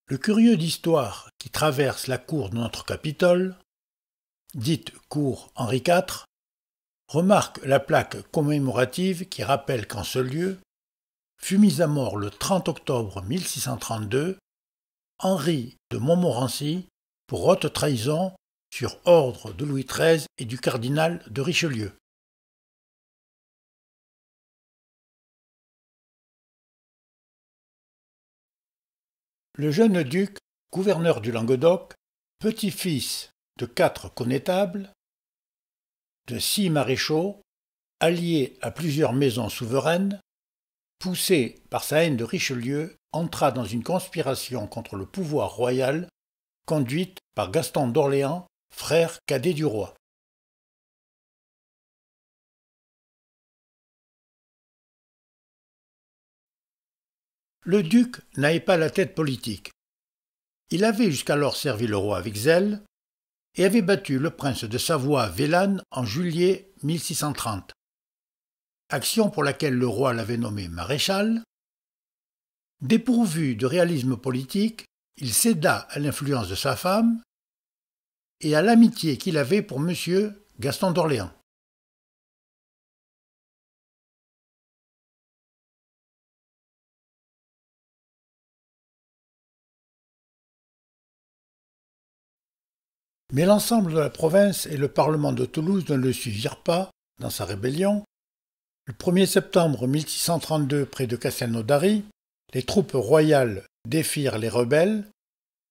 Le curieux d'histoire qui traverse la cour de notre Capitole, dite cour Henri IV, remarque la plaque commémorative qui rappelle qu'en ce lieu fut mis à mort le 30 octobre 1632 Henri de Montmorency pour haute trahison sur ordre de Louis XIII et du cardinal de Richelieu. Le jeune duc, gouverneur du Languedoc, petit-fils de 4 connétables, de 6 maréchaux, allié à plusieurs maisons souveraines, poussé par sa haine de Richelieu, entra dans une conspiration contre le pouvoir royal conduite par Gaston d'Orléans, frère cadet du roi. Le duc n'avait pas la tête politique. Il avait jusqu'alors servi le roi avec zèle et avait battu le prince de Savoie Vélane en juillet 1630, action pour laquelle le roi l'avait nommé maréchal. Dépourvu de réalisme politique, il céda à l'influence de sa femme et à l'amitié qu'il avait pour M. Gaston d'Orléans. Mais l'ensemble de la province et le Parlement de Toulouse ne le suivirent pas dans sa rébellion. Le 1er septembre 1632, près de Castelnaudary, les troupes royales défirent les rebelles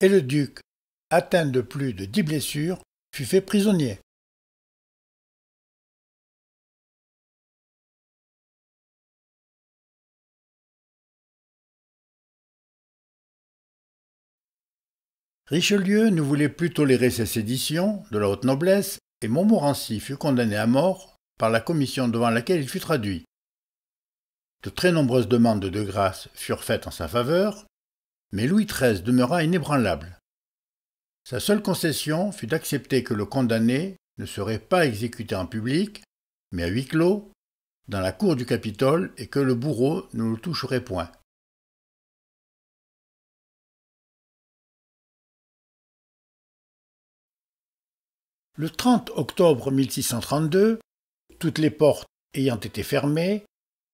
et le duc, atteint de plus de 10 blessures, fut fait prisonnier. Richelieu ne voulait plus tolérer ces séditions de la haute noblesse et Montmorency fut condamné à mort par la commission devant laquelle il fut traduit. De très nombreuses demandes de grâce furent faites en sa faveur, mais Louis XIII demeura inébranlable. Sa seule concession fut d'accepter que le condamné ne serait pas exécuté en public, mais à huis clos, dans la cour du Capitole, et que le bourreau ne le toucherait point. Le 30 octobre 1632, toutes les portes ayant été fermées,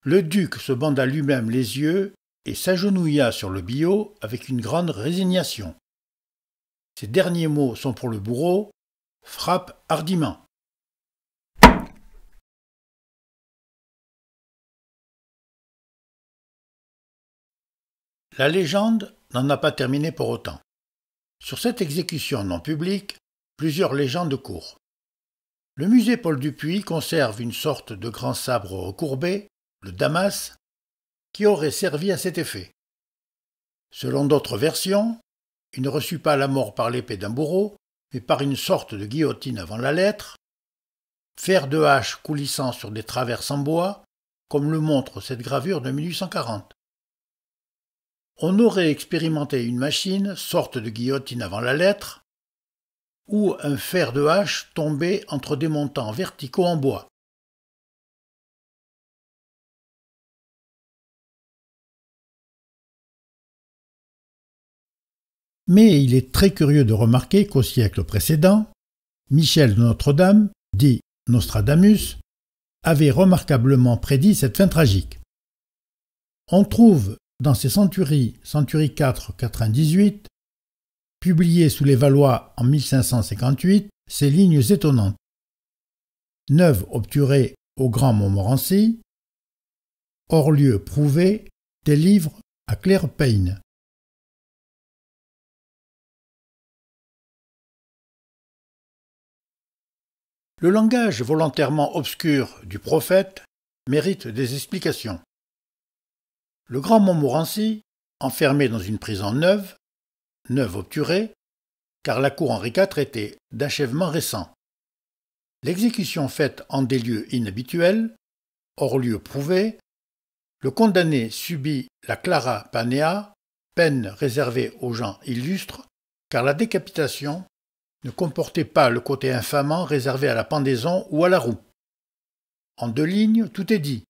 le duc se banda lui-même les yeux et s'agenouilla sur le billot avec une grande résignation. Ses derniers mots sont pour le bourreau : « Frappe hardiment ». La légende n'en a pas terminé pour autant. Sur cette exécution non publique, plusieurs légendes courent. Le musée Paul Dupuy conserve une sorte de grand sabre recourbé, le Damas, qui aurait servi à cet effet. Selon d'autres versions, il ne reçut pas la mort par l'épée d'un bourreau, mais par une sorte de guillotine avant la lettre, fer de hache coulissant sur des traverses en bois, comme le montre cette gravure de 1840. On aurait expérimenté une machine, sorte de guillotine avant la lettre, ou un fer de hache tombé entre des montants verticaux en bois. Mais il est très curieux de remarquer qu'au siècle précédent, Michel de Notre-Dame, dit Nostradamus, avait remarquablement prédit cette fin tragique. On trouve dans ses centuries 4 98, publiées sous les Valois en 1558, ces lignes étonnantes. Neuve obturée au Grand Montmorency, hors lieu prouvé, délivre à Claire Payne. Le langage volontairement obscur du prophète mérite des explications. Le Grand Montmorency, enfermé dans une prison neuve obturée, car la cour Henri IV était d'achèvement récent. L'exécution faite en des lieux inhabituels, hors lieu prouvé, le condamné subit la clara panea, peine réservée aux gens illustres, car la décapitation ne comportait pas le côté infamant réservé à la pendaison ou à la roue. En 2 lignes, tout est dit,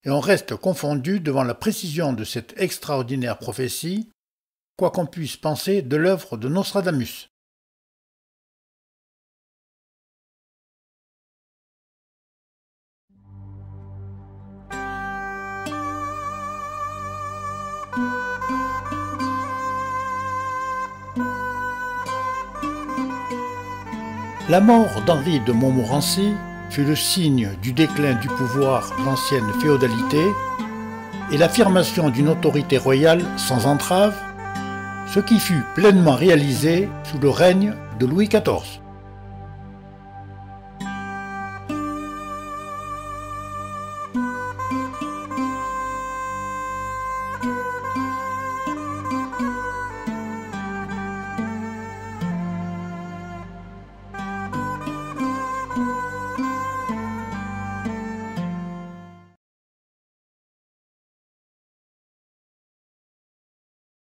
et on reste confondu devant la précision de cette extraordinaire prophétie quoi qu'on puisse penser de l'œuvre de Nostradamus. La mort d'Henri de Montmorency fut le signe du déclin du pouvoir de l'ancienne féodalité et l'affirmation d'une autorité royale sans entrave, ce qui fut pleinement réalisé sous le règne de Louis XIV.